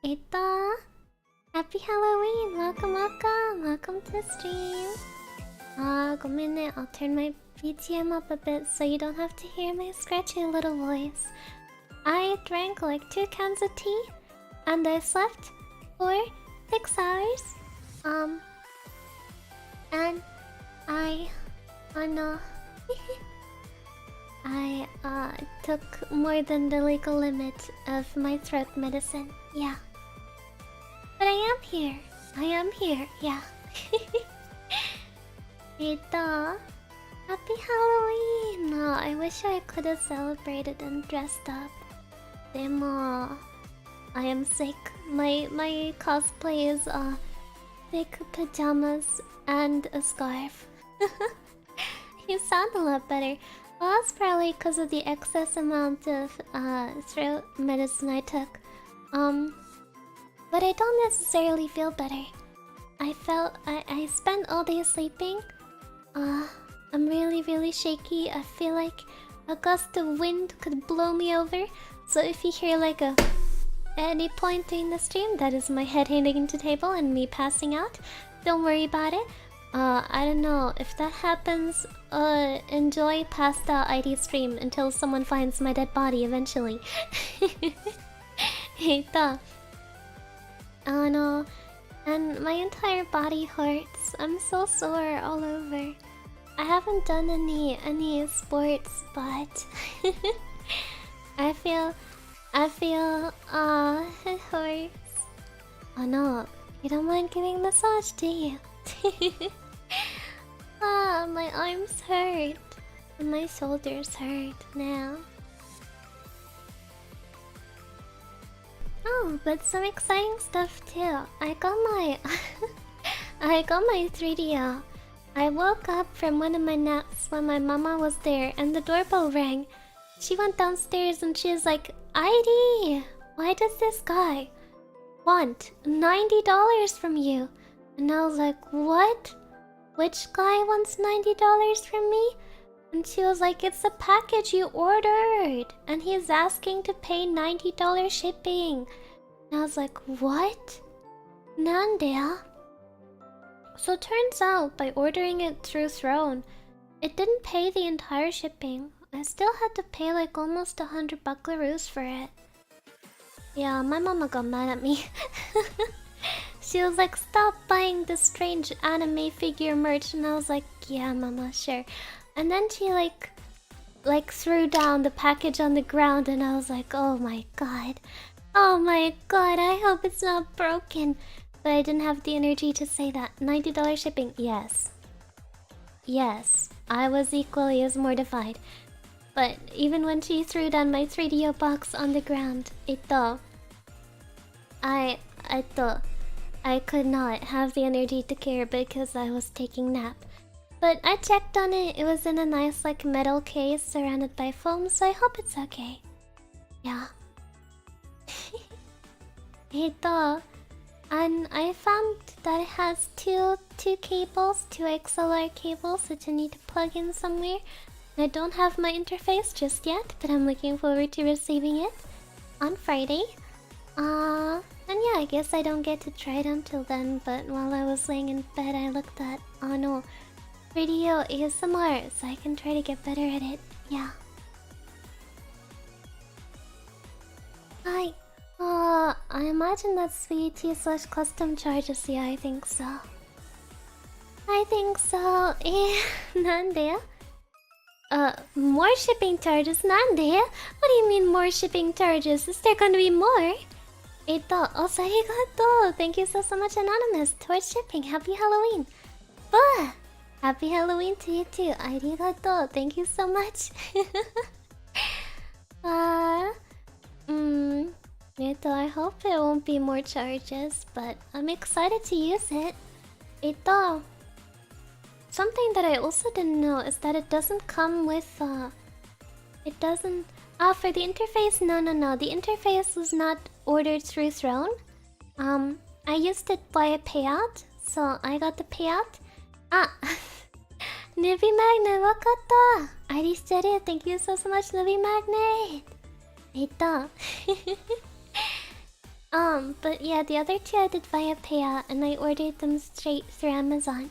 Ita! Happy Halloween! Welcome, welcome! Welcome to the stream! Go minute, I'll turn my BTM up a bit so you don't have to hear my scratchy little voice. I drank like 2 cans of tea, and I slept for 6 hours. And I no. I took more than the legal limit of my throat medicine. Yeah. But I am here. I am here. Yeah. Ita, happy Halloween! No, I wish I could have celebrated and dressed up. Demo, I am sick. My cosplay is thick pajamas and a scarf. You sound a lot better. Well, that's probably because of the excess amount of throat medicine I took. But I don't necessarily feel better. I spent all day sleeping. I'm really shaky. I feel like a gust of wind could blow me over. So if you hear like a at any point during the stream, that is my head hitting the table and me passing out. Don't worry about it. I don't know if that happens. Enjoy passed out ID stream until someone finds my dead body eventually. Heita. Oh no. And my entire body hurts. I'm so sore all over. I haven't done any sports, but I feel it hurts. Oh no, you don't mind giving a massage, do you? My arms hurt and my shoulders hurt now. Oh, but some exciting stuff too. I got my 3DO. I woke up from one of my naps when my mama was there and the doorbell rang. She went downstairs and she was like, Airi, why does this guy want $90 from you? And I was like, what? Which guy wants $90 from me? And she was like, it's a package you ordered and he's asking to pay $90 shipping. And I was like, what? Nandea? So turns out by ordering it through Throne, it didn't pay the entire shipping. I still had to pay like almost 100 buckaroos for it. Yeah, my mama got mad at me. She was like, stop buying this strange anime figure merch. And I was like, yeah mama, sure. And then she like threw down the package on the ground and I was like, oh my god. Oh my god, I hope it's not broken. But I didn't have the energy to say that. $90 shipping, yes. Yes, I was equally as mortified. But even when she threw down my 3DO box on the ground, I could not have the energy to care because I was taking nap. But I checked on it, it was in a nice like metal case surrounded by foam, so I hope it's okay. Yeah. And I found that it has two cables, two XLR cables that you need to plug in somewhere. I don't have my interface just yet, but I'm looking forward to receiving it on Friday. And yeah, I guess I don't get to try it until then, but while I was laying in bed I looked at, oh no, video ASMR, so I can try to get better at it. Yeah. Hi. I imagine that's VT/custom charges. Yeah, I think so. I think so. Nande? More shipping charges? Nande? What do you mean more shipping charges? Is there gonna be more? Also arigato! Thank you so much, Anonymous, towards shipping. Happy Halloween! Bah! Happy Halloween to you too. Arigato! Thank you so much. I hope it won't be more charges, but I'm excited to use it. Something that I also didn't know is that it doesn't come with it doesn't for the interface, no. The interface was not ordered through Throne. I used it via payout, so I got the payout. Nubi Magnet, wakata! Airi said it, thank you so much, Nubi Magnet! But yeah, the other two I did via payout and I ordered them straight through Amazon.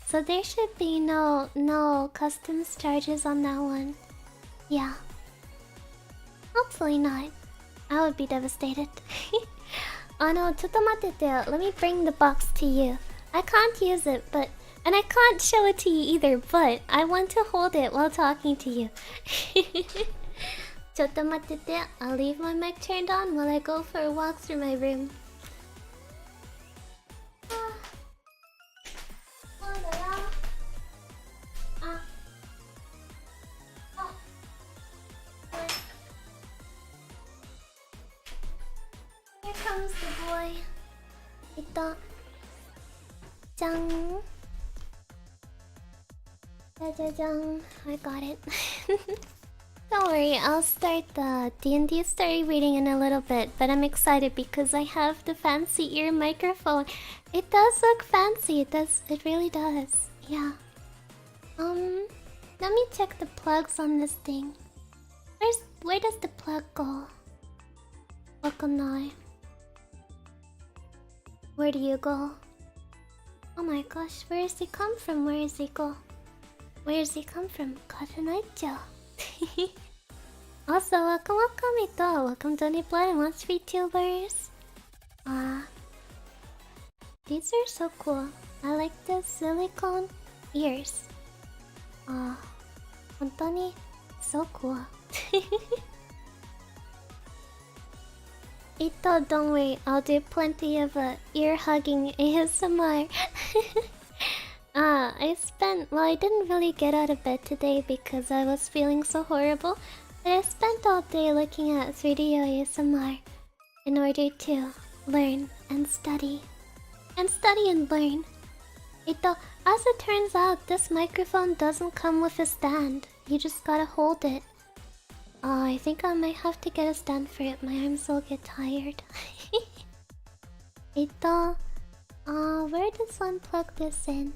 So there should be no customs charges on that one. Yeah. Hopefully not. I would be devastated. Oh no, ちょっと待ってて. Let me bring the box to you. I can't use it, but... And I can't show it to you either, but I want to hold it while talking to you. ちょっと待ってて. I'll leave my mic turned on while I go for a walk through my room. Here comes the boy. Ito. Jang. Jang. I got it. Don't worry, I'll start the D&D story reading in a little bit, but I'm excited because I have the fancy ear microphone. It does look fancy. It really does. Yeah. Let me check the plugs on this thing. Where does the plug go? Wakanai. Where do you go? Oh my gosh, where does he come from? Where does he go? Where does he come from? Katanaicho. Also, welcome ito. Welcome to Tony Blood and Watch Vtubers. These are so cool. I like the silicone ears. Hontoni, so cool. Ito, don't worry. I'll do plenty of ear hugging ASMR. I didn't really get out of bed today because I was feeling so horrible. But I spent all day looking at 3D ASMR in order to learn and study. And study and learn. Ito, as it turns out, this microphone doesn't come with a stand. You just gotta hold it. I think I might have to get a stand for it. My arms will get tired. Ito, where does one plug this in?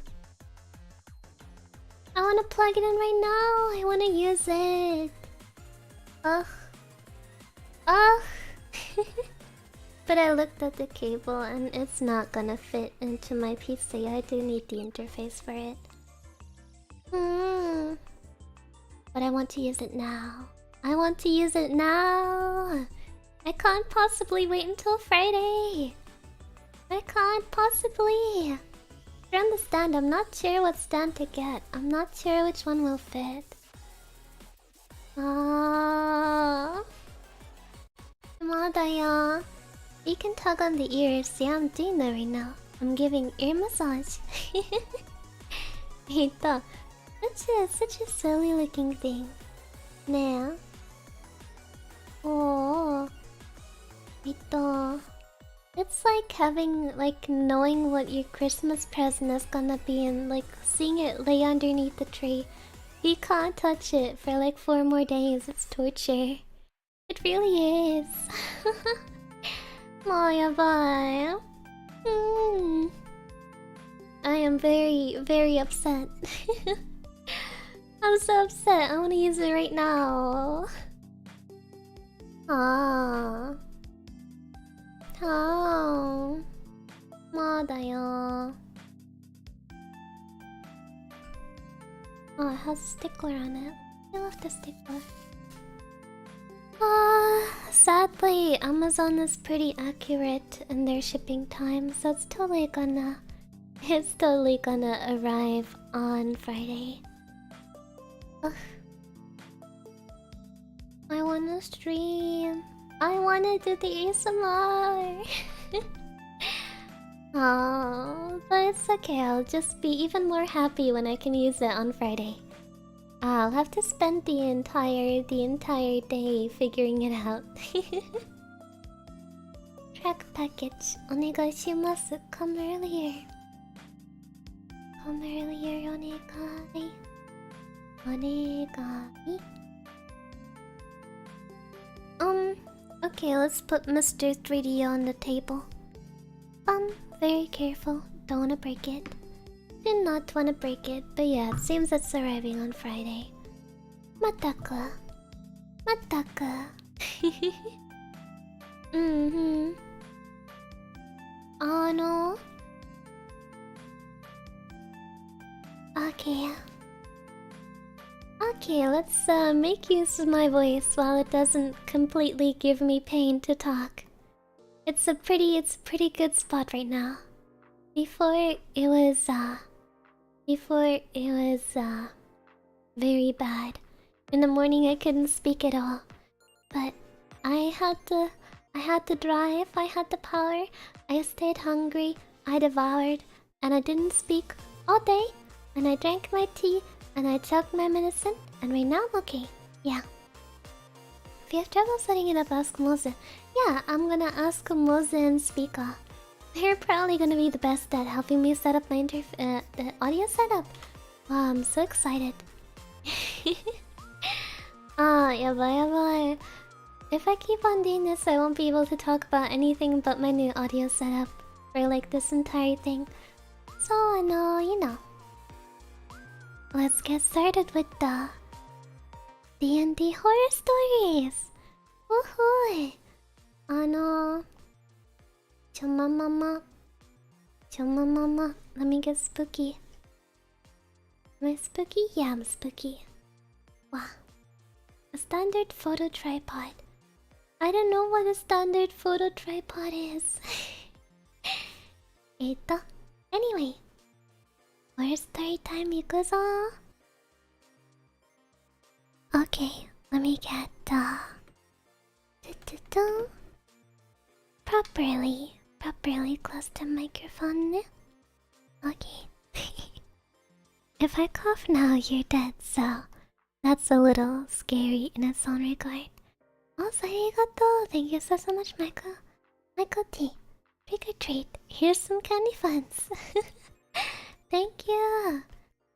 I wanna plug it in right now. I wanna use it. Ugh. But I looked at the cable and it's not gonna fit into my PC. I do need the interface for it. But I want to use it now. I want to use it now. I can't possibly wait until Friday. I can't possibly. From the stand, I'm not sure what stand to get. I'm not sure which one will fit. You can tug on the ears. Yeah, I'm doing that right now. I'm giving ear massage. Ito. Such a silly looking thing. Nah. Oh. Ito. It's like knowing what your Christmas present is gonna be and seeing it lay underneath the tree. You can't touch it for 4 more days. It's torture. It really is. Yabai. I am very, very upset. I'm so upset. I want to use it right now. Madayo. Oh, it has a stickler on it. I love the stickler. Sadly, Amazon is pretty accurate in their shipping time, so it's totally gonna arrive on Friday. Ugh. I wanna stream. I wanna do the ASMR. Oh, but it's okay. I'll just be even more happy when I can use it on Friday. I'll have to spend the entire day figuring it out. Track package. Onegaishimasu. Come earlier. Come earlier, onegai. Onegai. Okay, let's put Mr. 3D on the table. Very careful. Don't wanna break it. Do not wanna break it, but yeah, it seems it's arriving on Friday. Mataka. Mataka. Oh no. Okay. Okay, let's make use of my voice while it doesn't completely give me pain to talk. It's a pretty good spot right now. Before it was very bad. In the morning I couldn't speak at all. But I had to drive, I had the power, I stayed hungry, I devoured, and I didn't speak all day, and I drank my tea, and I took my medicine, and right now I'm okay. Yeah. If you have trouble setting it up, ask Moze. Yeah, I'm gonna ask Moze and Speaker. They're probably gonna be the best at helping me set up my the audio setup. Wow, I'm so excited. Ah, yabai. If I keep on doing this, I won't be able to talk about anything but my new audio setup for like this entire thing. So I know, you know. Let's get started with the D&D horror stories. Woohoo! Chomamama, let me get spooky. Am I spooky? Yeah, I'm spooky. Wow. A standard photo tripod. I don't know what a standard photo tripod is. Anyway. Where's story time, Yukuzo? Okay, let me get properly close to microphone. Okay. If I cough now, you're dead, so that's a little scary in its own regard. Also, arigato! Thank you so much, Michael. Michael T. Trick or treat. Here's some candy funds. Thank you.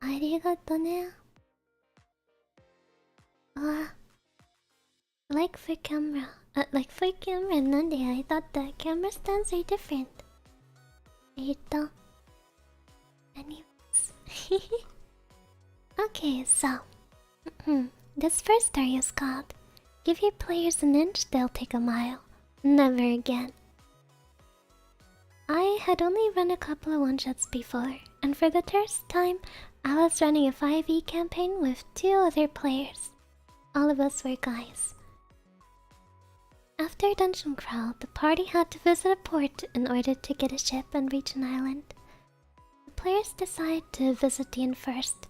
Arigato ne. Like for camera. Nande, I thought the camera stands are different. Anyways. Okay, so. This first story is called Give Your Players an Inch, They'll Take a Mile. Never again. I had only run a couple of one-shots before, and for the first time, I was running a 5e campaign with 2 other players. All of us were guys. After Dungeon Crawl, the party had to visit a port in order to get a ship and reach an island. The players decide to visit the inn first.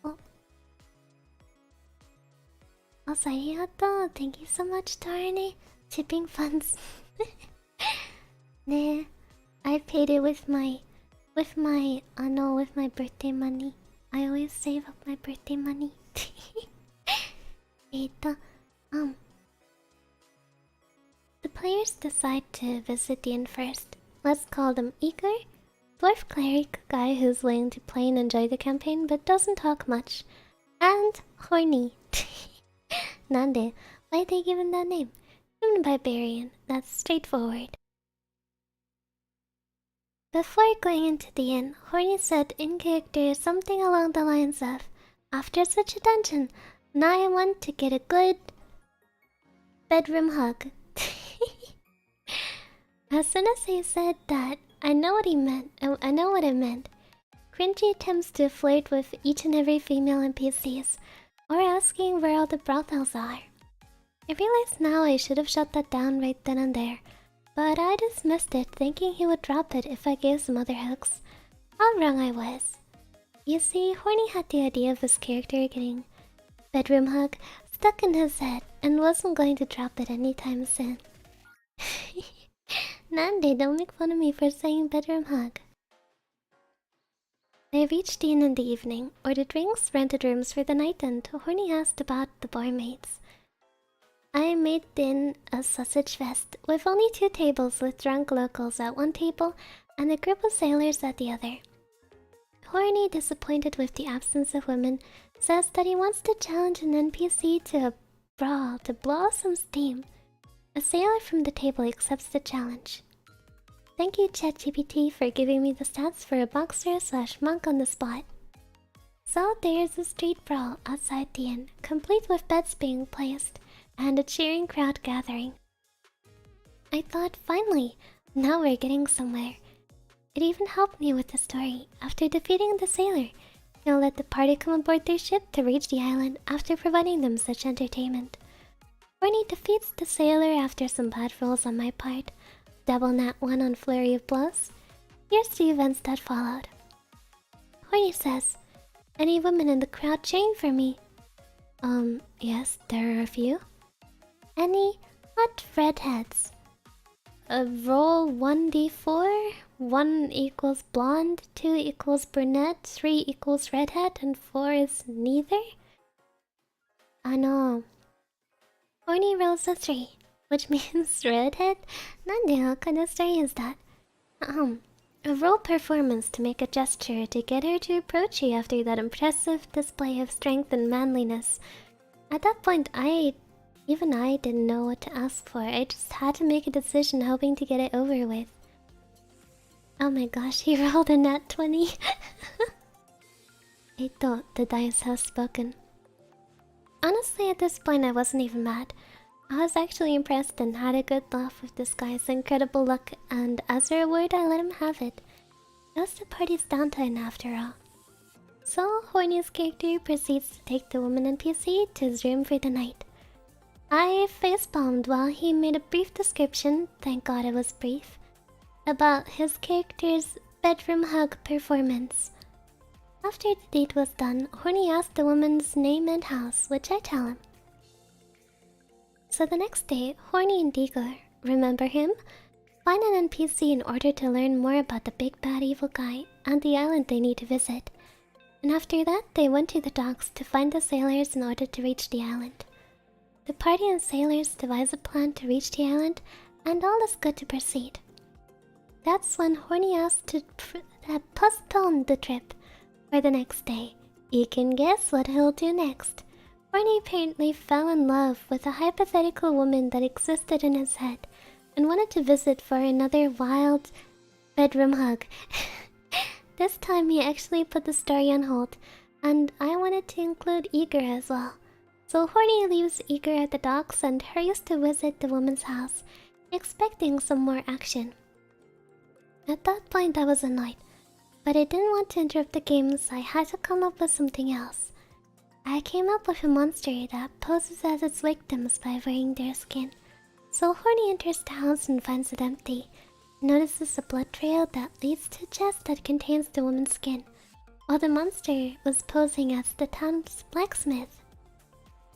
Oh. Also, arigato. Thank you so much, Tarne. Tipping funds. Nah, I paid it with my birthday money. I always save up my birthday money. The players decide to visit the inn first. Let's call them Igor, dwarf cleric, guy who's willing to play and enjoy the campaign but doesn't talk much, and Horny. Nande, why'd they give him that name? Human barbarian, that's straightforward. Before going into the inn, Horny said in character something along the lines of, after such a dungeon, now I want to get a good bedroom hug. As soon as he said that, I know what he meant. I know what it meant. Cringy attempts to flirt with each and every female NPCs, or asking where all the brothels are. I realize now I should have shut that down right then and there, but I dismissed it thinking he would drop it if I gave some other hooks. How wrong I was. You see, Horny had the idea of his character getting bedroom hug stuck in his head and wasn't going to drop it anytime soon. Nande, don't make fun of me for saying bedroom hug. I reached the inn in the evening, ordered drinks, rented rooms for the night, and Horny asked about the barmaids. I made the inn a sausage fest, with only 2 tables with drunk locals at one table and a group of sailors at the other. Horny, disappointed with the absence of women, says that he wants to challenge an NPC to a brawl to blow some steam. A sailor from the table accepts the challenge. Thank you, ChatGPT, for giving me the stats for a boxer/monk on the spot. So there's a street brawl outside the inn, complete with beds being placed, and a cheering crowd gathering. I thought, finally, now we're getting somewhere. It even helped me with the story. After defeating the sailor, he'll let the party come aboard their ship to reach the island after providing them such entertainment. Horny defeats the sailor after some bad rolls on my part. Double nat 1 on flurry of blows. Here's the events that followed. Horny says, any women in the crowd cheering for me? Yes, there are a few. Any hot redheads? Roll 1d4. 1 equals blonde, 2 equals brunette, 3 equals redhead, and 4 is neither? I know. Horny rolls a 3, which means redhead? Nande, what kind of story is that? A roll performance to make a gesture to get her to approach you after that impressive display of strength and manliness. At that point, even I didn't know what to ask for. I just had to make a decision hoping to get it over with. Oh my gosh, he rolled a nat 20. I thought the dice has spoken. Honestly, at this point I wasn't even mad. I was actually impressed and had a good laugh with this guy's incredible luck, and as a reward I let him have it. It was the party's downtime after all. So, Horny's character proceeds to take the woman NPC to his room for the night. I facepalmed while he made a brief description, thank god it was brief, about his character's bedroom hug performance. After the date was done, Horny asked the woman's name and house, which I tell him. So the next day, Horny and Digger, remember him? Find an NPC in order to learn more about the big bad evil guy and the island they need to visit. And after that, they went to the docks to find the sailors in order to reach the island. The party and sailors devise a plan to reach the island, and all is good to proceed. That's when Horny asked to postpone the trip for the next day. You can guess what he'll do next. Horny apparently fell in love with a hypothetical woman that existed in his head and wanted to visit for another wild bedroom hug. This time he actually put the story on hold, and I wanted to include Eager as well. So Horny leaves Eager at the docks and hurries to visit the woman's house, expecting some more action. At that point I was annoyed, but I didn't want to interrupt the game, so I had to come up with something else. I came up with a monster that poses as its victims by wearing their skin. So Horny enters the house and finds it empty. Notices a blood trail that leads to a chest that contains the woman's skin, while the monster was posing as the town's blacksmith.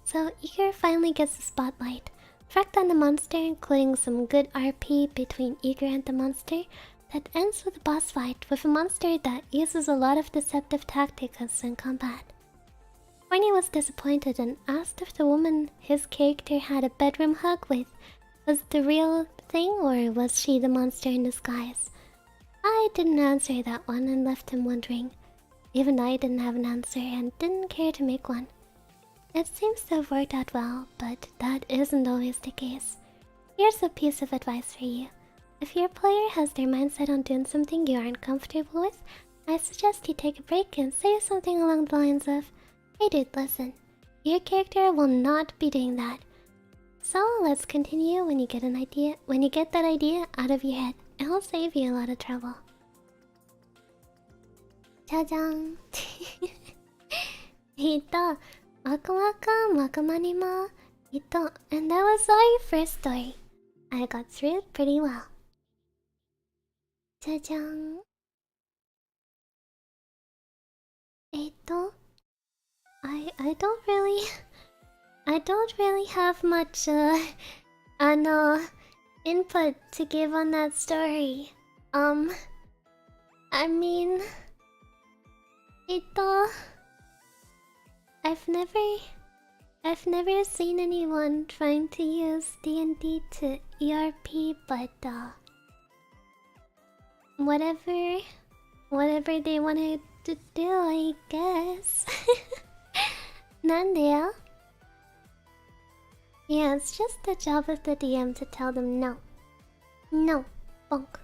So Eager finally gets the spotlight. Tracked on the monster, including some good RP between Eager and the monster, that ends with a boss fight with a monster that uses a lot of deceptive tactics in combat. Horny was disappointed and asked if the woman his character had a bedroom hug with was the real thing, or was she the monster in disguise. I didn't answer that one and left him wondering. Even I didn't have an answer and didn't care to make one. It seems to have worked out well, but that isn't always the case. Here's a piece of advice for you. If your player has their mindset on doing something you aren't comfortable with, I suggest you take a break and say something along the lines of, "Hey dude, listen, your character will not be doing that. So let's continue when you get that idea out of your head. It'll save you a lot of trouble." Jajang! Ito, wakamanima. Ito, and that was our first story. I got through it pretty well. Jajang! Ito, I don't really have much input to give on that story. I mean, ito, I've never seen anyone trying to use D&D to ERP, but whatever they wanted to do, I guess. Nandea? Yeah, it's just the job of the DM to tell them no. No. Bonk.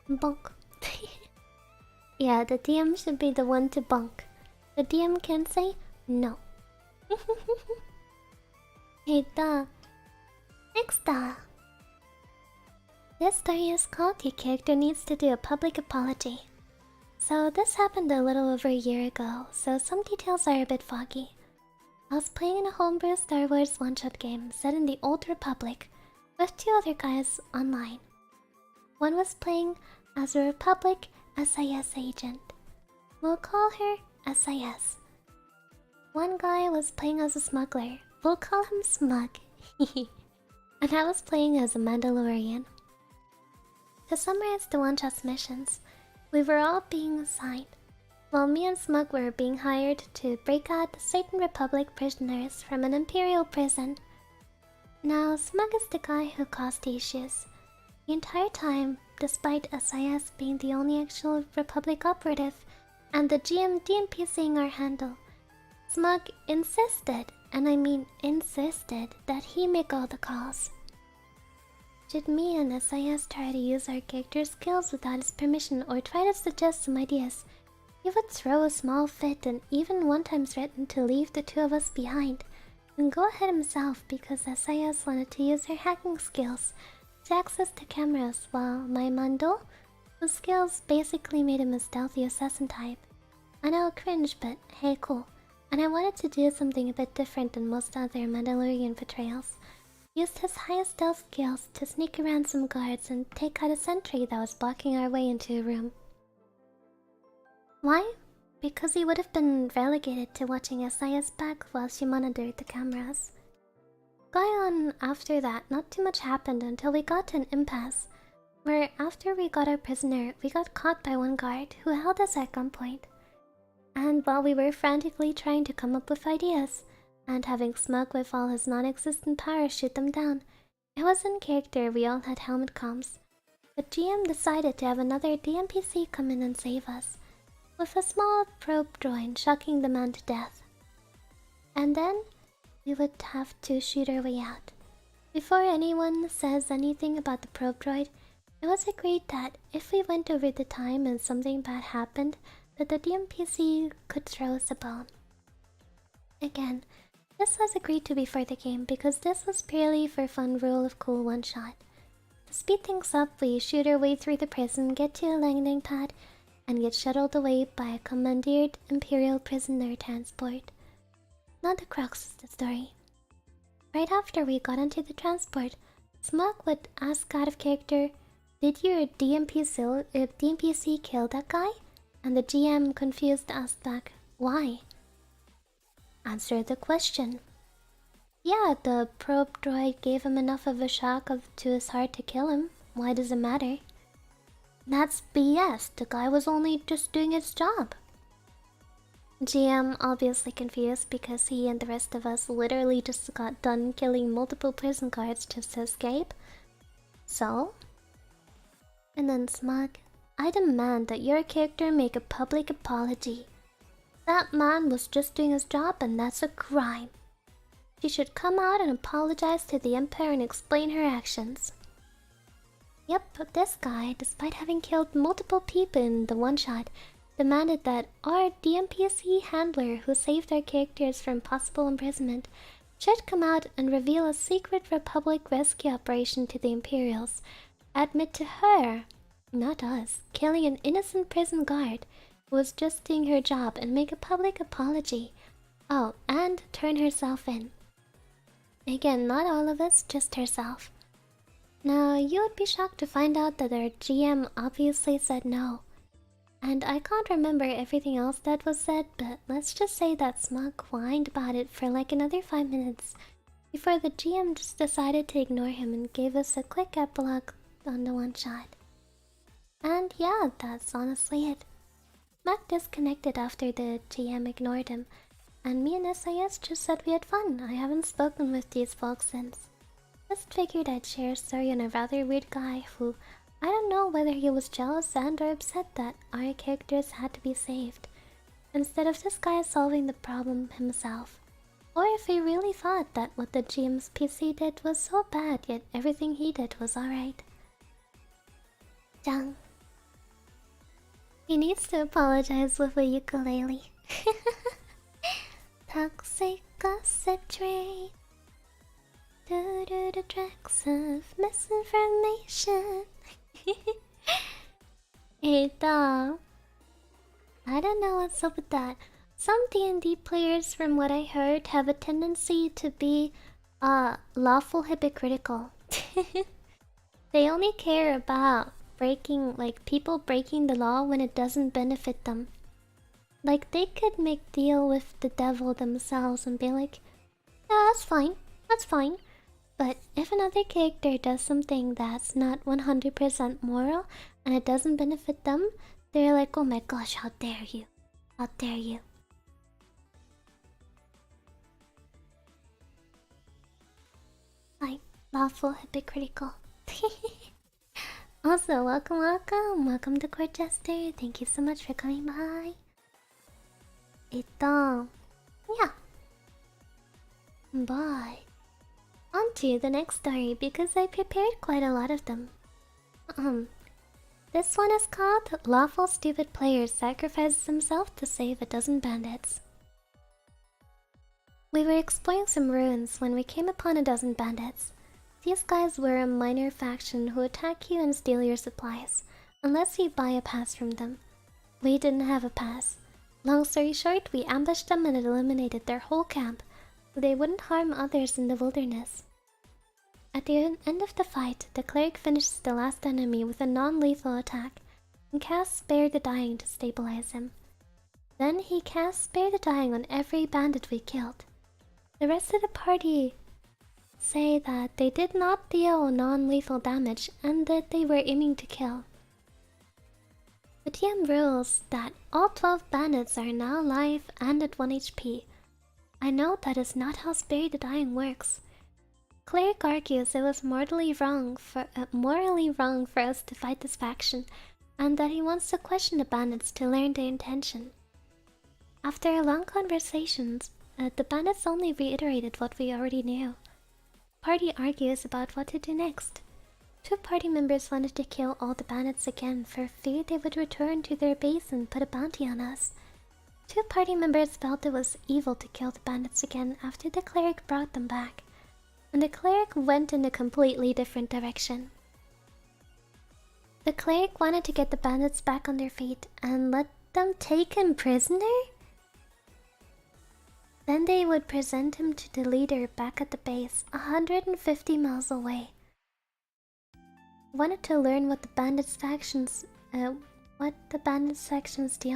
Bonk. Yeah, the DM should be the one to bonk. The DM can say no. Hey, Next, this story is called Your Character Needs to Do a Public Apology. So this happened a little over a year ago, so some details are a bit foggy. I was playing in a homebrew Star Wars one-shot game set in the Old Republic with 2 other guys online. One was playing as a Republic SIS agent. We'll call her SIS. One guy was playing as a smuggler. We'll call him Smug. And I was playing as a Mandalorian. To summarize the one-shot's missions, we were all being assigned, while me and Smug were being hired to break out certain Republic prisoners from an Imperial prison. Now, Smug is the guy who caused the issues. The entire time, despite SIS being the only actual Republic operative and the GM DNPCing our handle, Smug insisted, and I mean insisted, that he make all the calls. Should me and SIS try to use our character's skills without his permission or try to suggest some ideas, he would throw a small fit and even one time threatened to leave the 2 of us behind and go ahead himself because SIS wanted to use her hacking skills to access the cameras, while my Mando, whose skills basically made him a stealthy assassin type. I know, cringe, but hey, cool. And I wanted to do something a bit different than most other Mandalorian portrayals. Used his highest stealth skills to sneak around some guards and take out a sentry that was blocking our way into a room. Why? Because he would have been relegated to watching SIS back while she monitored the cameras. Going on after that, not too much happened until we got to an impasse, where after we got our prisoner, we got caught by one guard who held us at gunpoint. And while we were frantically trying to come up with ideas, and having Smug with all his non-existent powers shoot them down, it was in character we all had helmet comms. But GM decided to have another DNPC come in and save us, with a small probe droid shocking the man to death. And then, we would have to shoot our way out. Before anyone says anything about the probe droid, it was agreed that if we went over the time and something bad happened, that the DNPC could throw us a bone. Again, this was agreed to before the game because this was purely for fun rule of cool one-shot. To speed things up, we shoot our way through the prison, get to a landing pad, and get shuttled away by a commandeered Imperial prisoner transport. Now the crux of the story. Right after we got onto the transport, Smug would ask out of character, "Did your DNPC kill that guy?" And the GM, confused, asked back, "Why?" Answer the question. Yeah, the probe droid gave him enough of a shock to his heart to kill him. Why does it matter? That's BS. The guy was only just doing his job. GM, obviously confused because he and the rest of us literally just got done killing multiple prison guards just to escape. So? And then Smug, "I demand that your character make a public apology. That man was just doing his job and that's a crime. She should come out and apologize to the Empire and explain her actions." Yep, but this guy, despite having killed multiple people in the one-shot, demanded that our DNPC handler who saved our characters from possible imprisonment should come out and reveal a secret Republic rescue operation to the Imperials, admit to her, not us, killing an innocent prison guard who was just doing her job, and make a public apology. Oh, and turn herself in. Again, not all of us, just herself. Now, you would be shocked to find out that our GM obviously said no. And I can't remember everything else that was said, but let's just say that Smug whined about it for like another 5 minutes before the GM just decided to ignore him and gave us a quick epilogue on the one-shot. And yeah, that's honestly it. Smug disconnected after the GM ignored him, and me and SIS just said we had fun. I haven't spoken with these folks since. Just figured I'd share a story on a rather weird guy who, I don't know whether he was jealous and or upset that our characters had to be saved, instead of this guy solving the problem himself. Or if he really thought that what the GM's PC did was so bad, yet everything he did was alright. Jang. He needs to apologize with a ukulele. Toxic gossip train. Due to the tracks of misinformation. I don't know what's up with that. Some D&D players, from what I heard, have a tendency to be lawful hypocritical. They only care about people breaking the law when it doesn't benefit them. Like, they could make deal with the devil themselves and be like, yeah, that's fine. But if another character does something that's not 100% moral and it doesn't benefit them, they're like, oh my gosh, how dare you? How dare you? Like, lawful hypocritical. Also, welcome to Court Jester. Thank you so much for coming by. Yeah. Bye. On to the next story because I prepared quite a lot of them. This one is called Lawful Stupid Player Sacrifices Himself to Save a Dozen Bandits. We were exploring some ruins when we came upon a dozen bandits. These guys were a minor faction who attack you and steal your supplies, unless you buy a pass from them. We didn't have a pass. Long story short, we ambushed them and eliminated their whole camp, so they wouldn't harm others in the wilderness. At the end of the fight, the cleric finishes the last enemy with a non-lethal attack, and casts Spare the Dying to stabilize him. Then he casts Spare the Dying on every bandit we killed. The rest of the party say that they did not deal non-lethal damage and that they were aiming to kill. The TM rules that all 12 bandits are now alive and at 1 HP. I know that is not how Spare the Dying works. Cleric argues it was morally wrong for us to fight this faction, and that he wants to question the bandits to learn their intention. After long conversations, the bandits only reiterated what we already knew. Party argues about what to do next. 2 party members wanted to kill all the bandits again for fear they would return to their base and put a bounty on us. 2 party members felt it was evil to kill the bandits again after the cleric brought them back, and the cleric went in a completely different direction. The cleric wanted to get the bandits back on their feet and let them take him prisoner? Then they would present him to the leader back at the base, 150 miles away. Wanted to learn what the bandits' faction's deal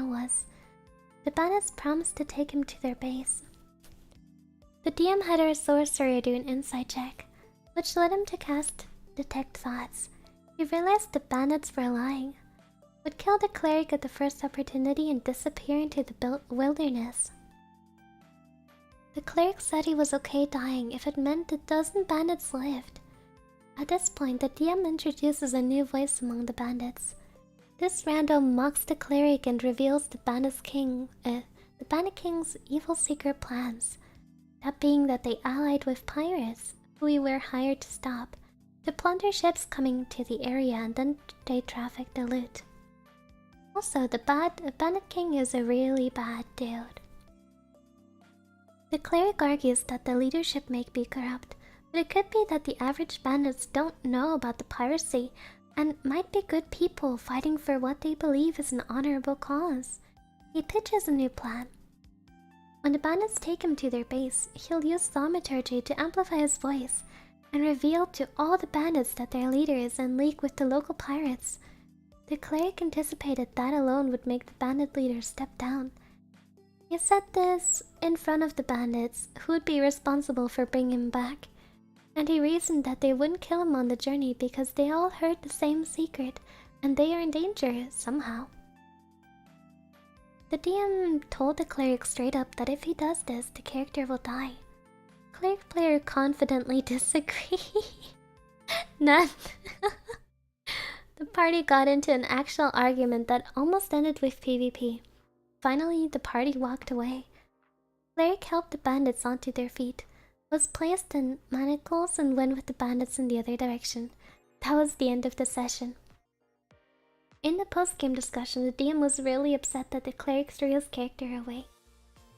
was. The bandits promised to take him to their base. The DM had our sorcerer do an insight check, which led him to cast Detect Thoughts. He realized the bandits were lying, would kill the cleric at the first opportunity and disappear into the wilderness. The cleric said he was okay dying if it meant a dozen bandits lived. At this point, the DM introduces a new voice among the bandits. This random mocks the cleric and reveals the bandit king's evil secret plans. That being that they allied with pirates, who we were hired to stop, to plunder ships coming to the area, and then they traffic the loot. Also, the bandit king is a really bad dude. The cleric argues that the leadership may be corrupt, but it could be that the average bandits don't know about the piracy and might be good people fighting for what they believe is an honorable cause. He pitches a new plan. When the bandits take him to their base, he'll use thaumaturgy to amplify his voice and reveal to all the bandits that their leader is in league with the local pirates. The cleric anticipated that alone would make the bandit leader step down. He said this in front of the bandits, who would be responsible for bringing him back, and he reasoned that they wouldn't kill him on the journey because they all heard the same secret and they are in danger somehow. The DM told the cleric straight up that if he does this, the character will die. Cleric player confidently disagreed. None. The party got into an actual argument that almost ended with PvP. Finally, the party walked away. Cleric helped the bandits onto their feet, was placed in manacles, and went with the bandits in the other direction. That was the end of the session. In the post-game discussion, the DM was really upset that the cleric threw his character away,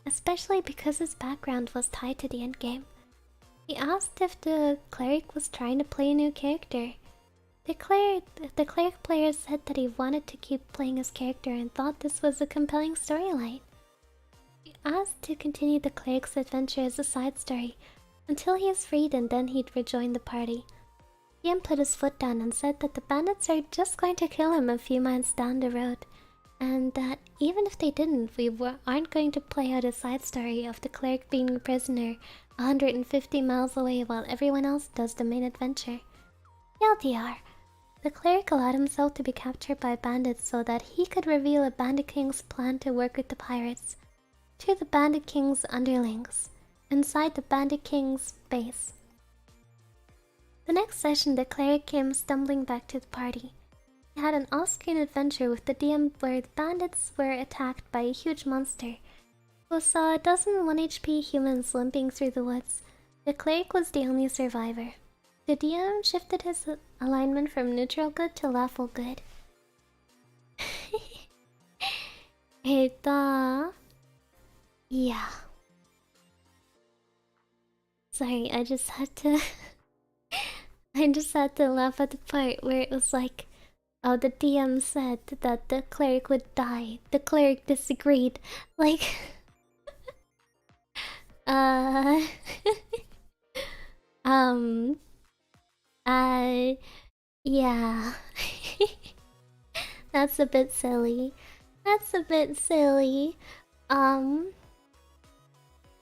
especially because his background was tied to the endgame. He asked if the cleric was trying to play a new character. The cleric player said that he wanted to keep playing his character and thought this was a compelling storyline. He asked to continue the cleric's adventure as a side story until he is freed, and then he'd rejoin the party. Ian put his foot down and said that the bandits are just going to kill him a few miles down the road, and that even if they didn't, aren't going to play out a side story of the cleric being a prisoner 150 miles away while everyone else does the main adventure. LDR. The cleric allowed himself to be captured by bandits so that he could reveal a Bandit King's plan to work with the pirates to the Bandit King's underlings inside the Bandit King's base. The next session, the cleric came stumbling back to the party. He had an off-screen adventure with the DM where the bandits were attacked by a huge monster who saw a dozen 1 HP humans limping through the woods. The cleric was the only survivor. The DM shifted his alignment from neutral good to lawful good. Yeah. Sorry, I just had to laugh at the part where it was like, oh, the DM said that the cleric would die. The cleric disagreed. Like yeah. That's a bit silly.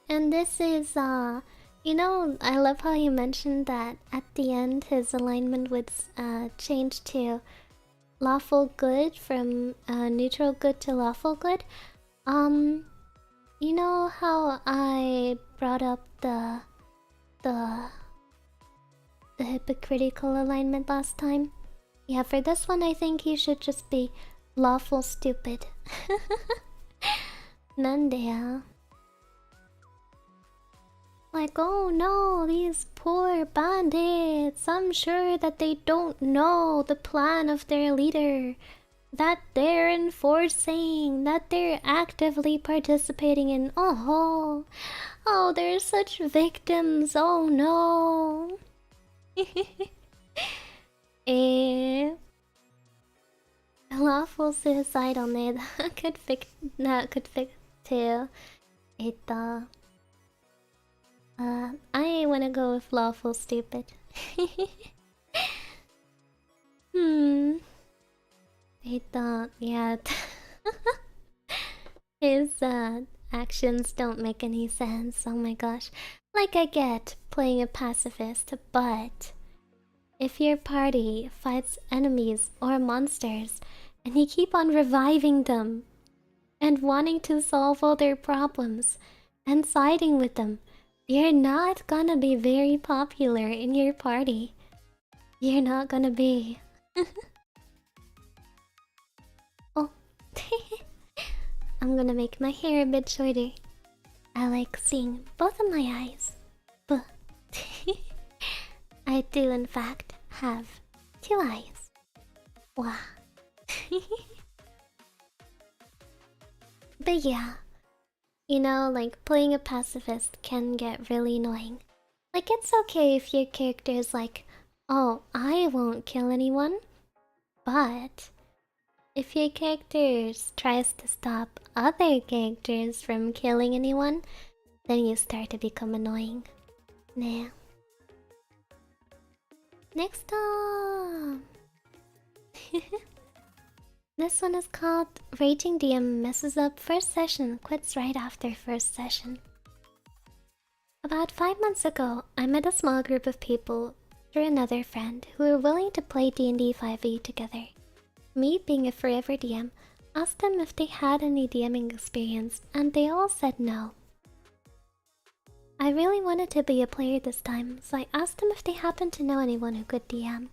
And this is, you know, I love how you mentioned that at the end his alignment would change to lawful good from neutral good to lawful good. You know how I brought up the hypocritical alignment last time? Yeah, for this one I think he should just be lawful stupid. Nandea. Like, oh no, these poor bandits. I'm sure that they don't know the plan of their leader, that they're enforcing, that they're actively participating in. Oh, they're such victims. Oh no. Lawful suicidal need could fix too. I wanna go with lawful stupid. Yeah. His actions don't make any sense. Oh my gosh. Like, I get playing a pacifist, but if your party fights enemies or monsters and you keep on reviving them and wanting to solve all their problems and siding with them, you're not gonna be very popular in your party. You're not gonna be. Oh. I'm gonna make my hair a bit shorter. I like seeing both of my eyes. But I do in fact have 2 eyes. Wow. But yeah, you know, like, playing a pacifist can get really annoying. Like, it's okay if your character is like, oh, I won't kill anyone. But if your character tries to stop other characters from killing anyone, then you start to become annoying. Nah. Next up! This one is called Raging DM Messes Up First Session, Quits Right After First Session. About 5 months ago, I met a small group of people through another friend who were willing to play D&D 5e together. Me, being a forever DM, asked them if they had any DMing experience, and they all said no. I really wanted to be a player this time, so I asked them if they happened to know anyone who could DM.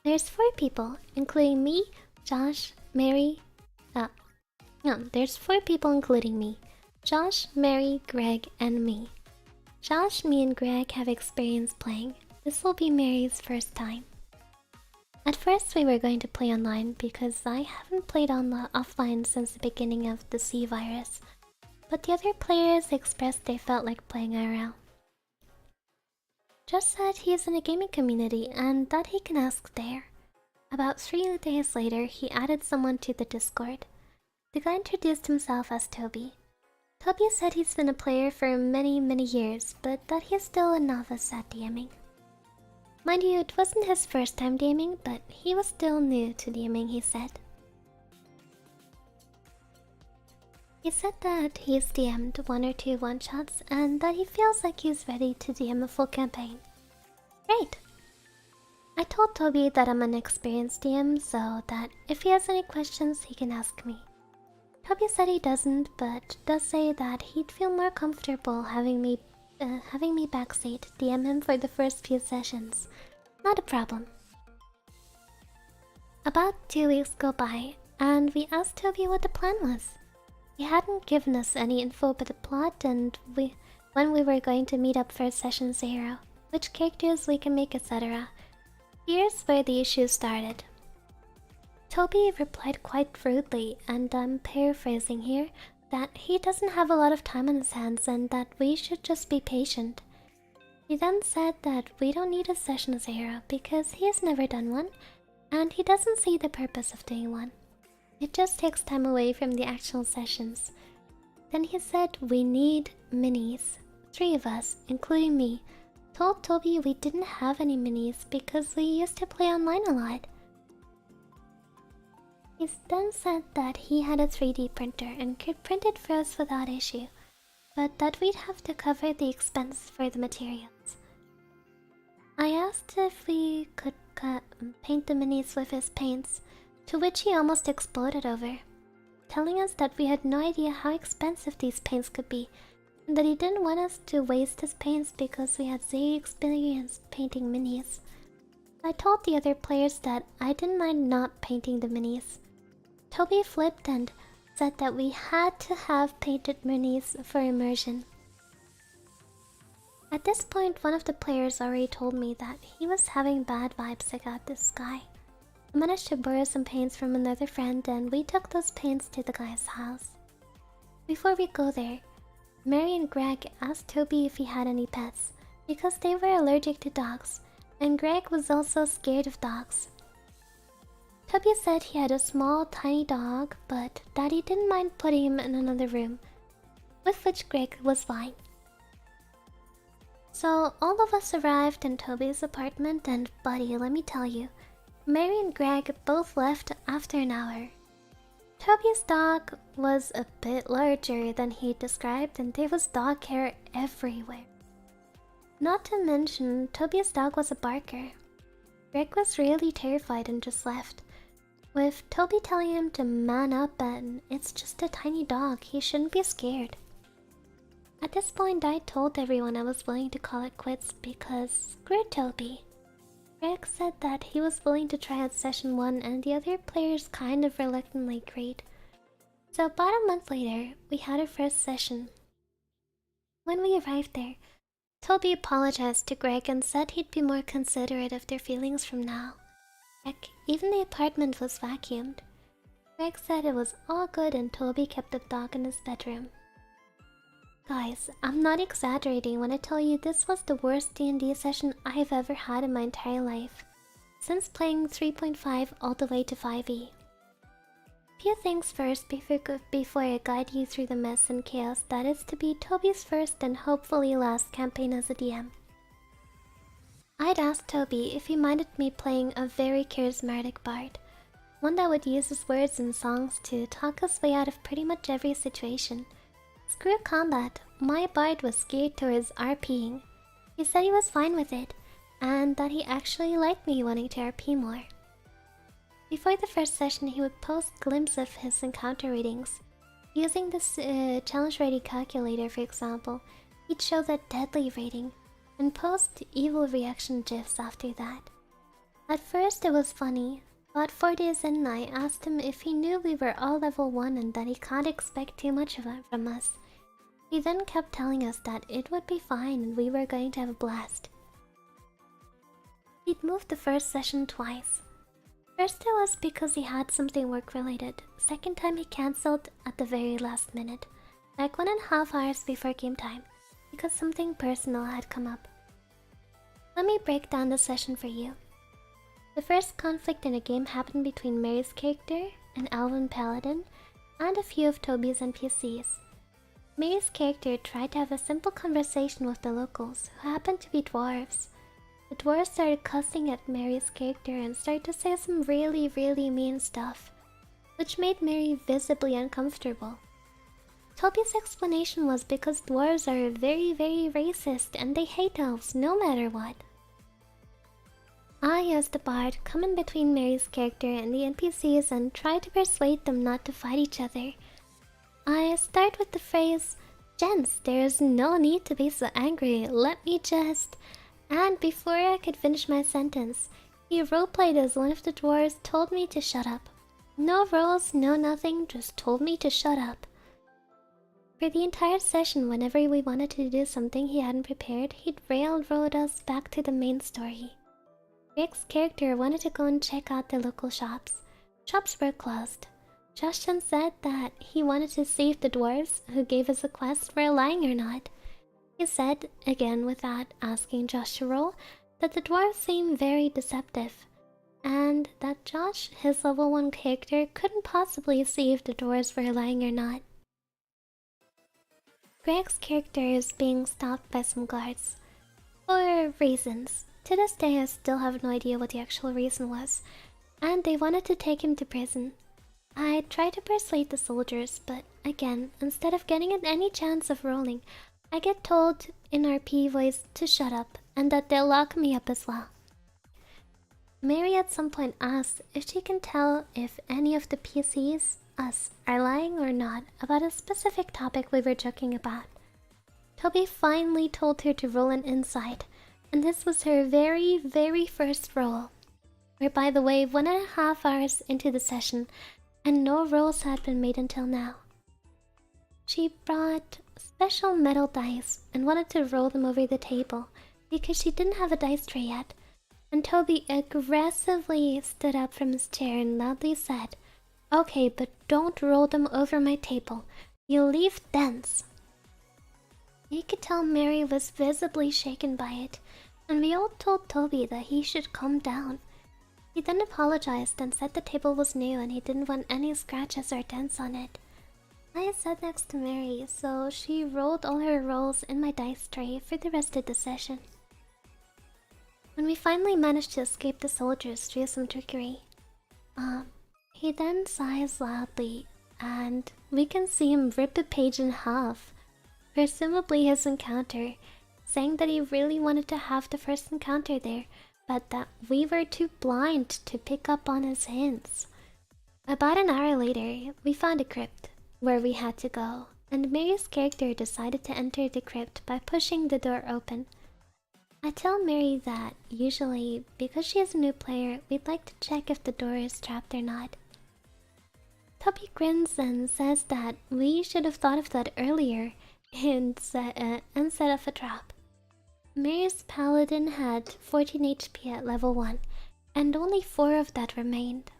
There's 4 people, including me, Josh, Mary... there's 4 people including me. Josh, Mary, Greg, and me. Josh, me, and Greg have experience playing. This will be Mary's first time. At first we were going to play online because I haven't played offline since the beginning of the C virus. But the other players expressed they felt like playing IRL. Just said he's in a gaming community and that he can ask there. About 3 days later, he added someone to the Discord. The guy introduced himself as Toby. Toby said he's been a player for many years, but that he's still a novice at DMing. Mind you, it wasn't his first time DMing, but he was still new to DMing, he said. He said that he's DM'd 1 or 2 one-shots and that he feels like he's ready to DM a full campaign. Great! I told Toby that I'm an experienced DM, so that if he has any questions, he can ask me. Toby said he doesn't, but does say that he'd feel more comfortable having me backstage DM him for the first few sessions. Not a problem. About 2 weeks go by, and we asked Toby what the plan was. He hadn't given us any info about the plot and when we were going to meet up for session 0, which characters we can make, etc. Here's where the issue started. Toby replied quite rudely, and I'm paraphrasing here, that he doesn't have a lot of time on his hands and that we should just be patient. He then said that we don't need a session 0 because he has never done one, and he doesn't see the purpose of doing one. It just takes time away from the actual sessions. Then he said we need minis. 3 of us, including me, told Toby we didn't have any minis because we used to play online a lot. He then said that he had a 3D printer and could print it for us without issue, but that we'd have to cover the expense for the materials. I asked if we could paint the minis with his paints, to which he almost exploded over, telling us that we had no idea how expensive these paints could be, and that he didn't want us to waste his paints because we had zero experience painting minis. I told the other players that I didn't mind not painting the minis. Toby flipped and said that we had to have painted minis for immersion. At this point, one of the players already told me that he was having bad vibes about this guy. I managed to borrow some paints from another friend and we took those paints to the guy's house. Before we go there, Mary and Greg asked Toby if he had any pets because they were allergic to dogs, and Greg was also scared of dogs. Toby said he had a small, tiny dog, but that he didn't mind putting him in another room, with which Greg was fine. So all of us arrived in Toby's apartment, and buddy, let me tell you, Mary and Greg both left after an hour. Toby's dog was a bit larger than he described, and there was dog hair everywhere. Not to mention, Toby's dog was a barker. Greg was really terrified and just left, with Toby telling him to man up and it's just a tiny dog, he shouldn't be scared. At this point I told everyone I was willing to call it quits because screw Toby. Greg said that he was willing to try out session 1 and the other players kind of reluctantly agreed. So about a month later, we had our first session. When we arrived there, Toby apologized to Greg and said he'd be more considerate of their feelings from now. Heck, even the apartment was vacuumed. Greg said it was all good and Toby kept the dog in his bedroom. Guys, I'm not exaggerating when I tell you this was the worst D&D session I've ever had in my entire life, since playing 3.5 all the way to 5e. Few things first before I guide you through the mess and chaos that is to be Toby's first and hopefully last campaign as a DM. I'd asked Toby if he minded me playing a very charismatic bard, one that would use his words and songs to talk us way out of pretty much every situation. Screw combat, my bard was geared towards RPing. He said he was fine with it, and that he actually liked me wanting to RP more. Before the first session, he would post glimpses of his encounter ratings. Using this challenge rating calculator, for example, he'd show that deadly rating, and post evil reaction gifs after that. At first it was funny, but 4 days in I asked him if he knew we were all level 1 and that he can't expect too much of it from us. He then kept telling us that it would be fine and we were going to have a blast. He'd moved the first session twice. First it was because he had something work related. Second time he cancelled at the very last minute, like 1.5 hours before game time, because something personal had come up. Let me break down the session for you. The first conflict in the game happened between Mary's character, an elven paladin, and a few of Toby's NPCs. Mary's character tried to have a simple conversation with the locals, who happened to be dwarves. The dwarves started cussing at Mary's character and started to say some really mean stuff, which made Mary visibly uncomfortable. Toby's explanation was because dwarves are very racist and they hate elves no matter what. I, as the bard, come in between Mary's character and the NPCs and try to persuade them not to fight each other. I start with the phrase, "Gents, there's no need to be so angry, let me just..." And before I could finish my sentence, he roleplayed as one of the dwarves told me to shut up. No roles, no nothing, just told me to shut up. For the entire session, whenever we wanted to do something he hadn't prepared, he'd railroad us back to the main story. Rick's character wanted to go and check out the local shops. Shops were closed. Josh then said that he wanted to see if the dwarves who gave us a quest were lying or not. He said, again without asking Josh to roll, that the dwarves seemed very deceptive, and that Josh, his level 1 character, couldn't possibly see if the dwarves were lying or not. Greg's character is being stopped by some guards. For reasons. To this day I still have no idea what the actual reason was, and they wanted to take him to prison. I tried to persuade the soldiers, but again, instead of getting any chance of rolling, I get told in RP voice to shut up, and that they'll lock me up as well. Mary at some point asks if she can tell if any of the PCs, us, are lying or not about a specific topic we were joking about. Toby finally told her to roll an insight, and this was her very first roll. We're, by the way, 1.5 hours into the session, and no rolls had been made until now. She brought special metal dice and wanted to roll them over the table because she didn't have a dice tray yet, and Toby aggressively stood up from his chair and loudly said, "Okay, but don't roll them over my table. You'll leave dents." You could tell Mary was visibly shaken by it, and we all told Toby that he should calm down. He then apologized and said the table was new and he didn't want any scratches or dents on it. I sat next to Mary, so she rolled all her rolls in my dice tray for the rest of the session. When we finally managed to escape the soldiers through some trickery, he then sighs loudly, and we can see him rip a page in half. Presumably his encounter, saying that he really wanted to have the first encounter there, but that we were too blind to pick up on his hints. About an hour later, we found a crypt where we had to go, and Mary's character decided to enter the crypt by pushing the door open. I tell Mary that usually, because she is a new player, we'd like to check if the door is trapped or not. Tubby grins and says that we should have thought of that earlier and set off a trap. Mary's paladin had 14 HP at level 1, and only 4 of that remained.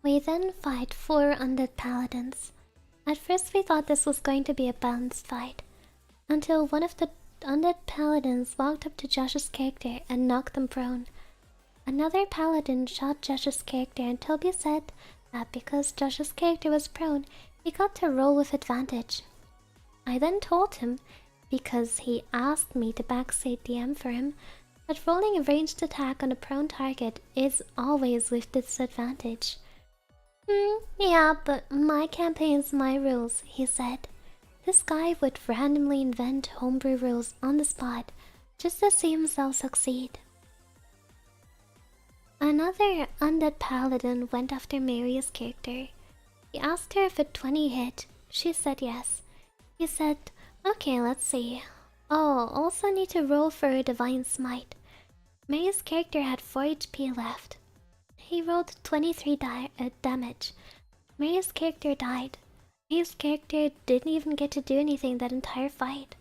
We then fight 4 undead paladins. At first we thought this was going to be a balanced fight, until one of the undead paladins walked up to Josh's character and knocked him prone. Another paladin shot Josh's character, and Toby said that because Josh's character was prone, he got to roll with advantage. I then told him, because he asked me to backstage DM for him, that rolling a ranged attack on a prone target is always with disadvantage. Yeah, but my campaign's my rules, he said. This guy would randomly invent homebrew rules on the spot, just to see himself succeed. Another undead paladin went after Mary's character. He asked her if a 20 hit. She said yes. He said, "Okay, let's see. Oh, also need to roll for a divine smite." Mary's character had 4 HP left. He rolled 23 damage. Mary's character died. Mary's character didn't even get to do anything that entire fight.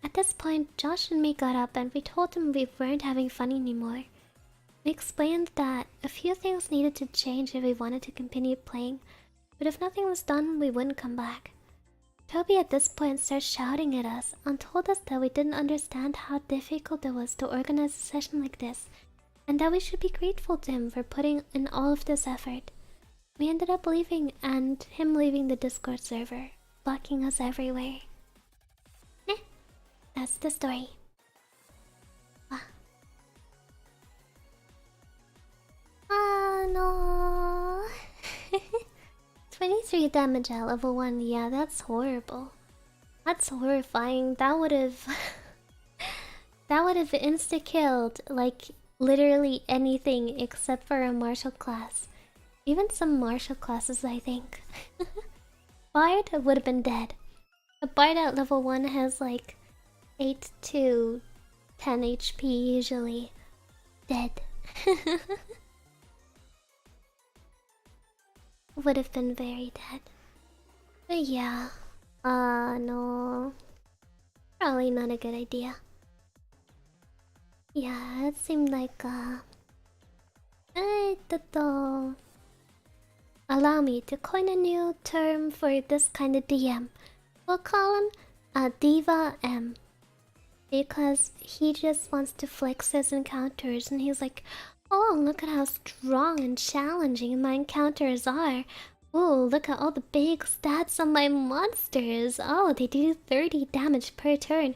At this point, Josh and me got up and we told him we weren't having fun anymore. We explained that a few things needed to change if we wanted to continue playing, but if nothing was done, we wouldn't come back. Toby at this point starts shouting at us and told us that we didn't understand how difficult it was to organize a session like this, and that we should be grateful to him for putting in all of this effort. We ended up leaving, and him leaving the Discord server, blocking us everywhere. That's the story. No. 23 damage at level 1, yeah, that's horrible. That's horrifying. That would've... that would've insta-killed, like, literally anything except for a martial class. Even some martial classes, I think. Bard would've been dead. A Bard at level 1 has like 8 to 10 HP usually. Dead. Would have been very dead. But yeah. No. Probably not a good idea. Yeah, it seemed like, allow me to coin a new term for this kind of DM. We'll call him a Diva M. Because he just wants to flex his encounters and he's like, oh, look at how strong and challenging my encounters are. Oh, look at all the big stats on my monsters. Oh, they do 30 damage per turn.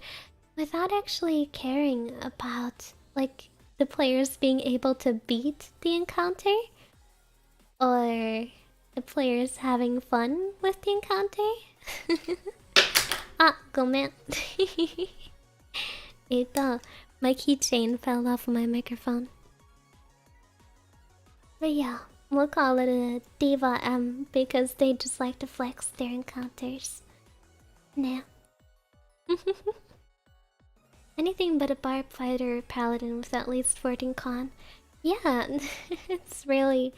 Without actually caring about, like, the players being able to beat the encounter. Or the players having fun with the encounter. Go man. My keychain fell off my microphone. But yeah, we'll call it a Diva M because they just like to flex their encounters. Nah. Anything but a barb fighter or paladin with at least 14 con. Yeah, it's really...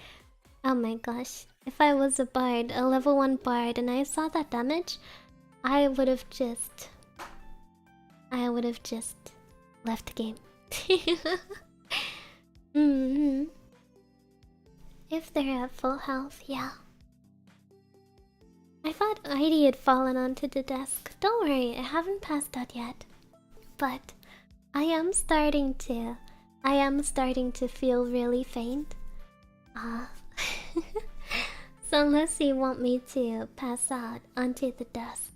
Oh my gosh. If I was a bard, a level 1 bard, and I saw that damage, I would have just left the game. If they're at full health, yeah. I thought Airi had fallen onto the desk. Don't worry, I haven't passed out yet. But I am starting to feel really faint. So unless you want me to pass out onto the desk,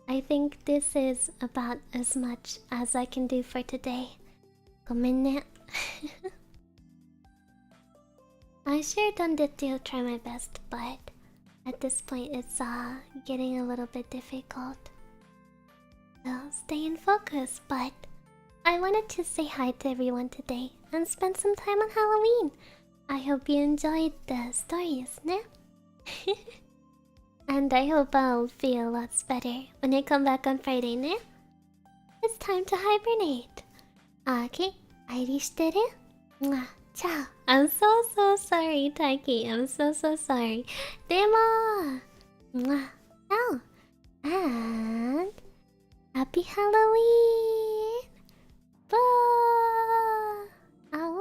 I think this is about as much as I can do for today. Gomenne. I sure done to try my best, but at this point it's getting a little bit difficult. So stay in focus, but I wanted to say hi to everyone today and spend some time on Halloween. I hope you enjoyed the stories, ne? And I hope I'll feel lots better when I come back on Friday, ne? It's time to hibernate. Okay, Airi shiteru? Mwah. Ciao. I'm so sorry, Taiki. I'm so sorry. Demo! Mwah. Ciao. And... Happy Halloween! Bye! Ow!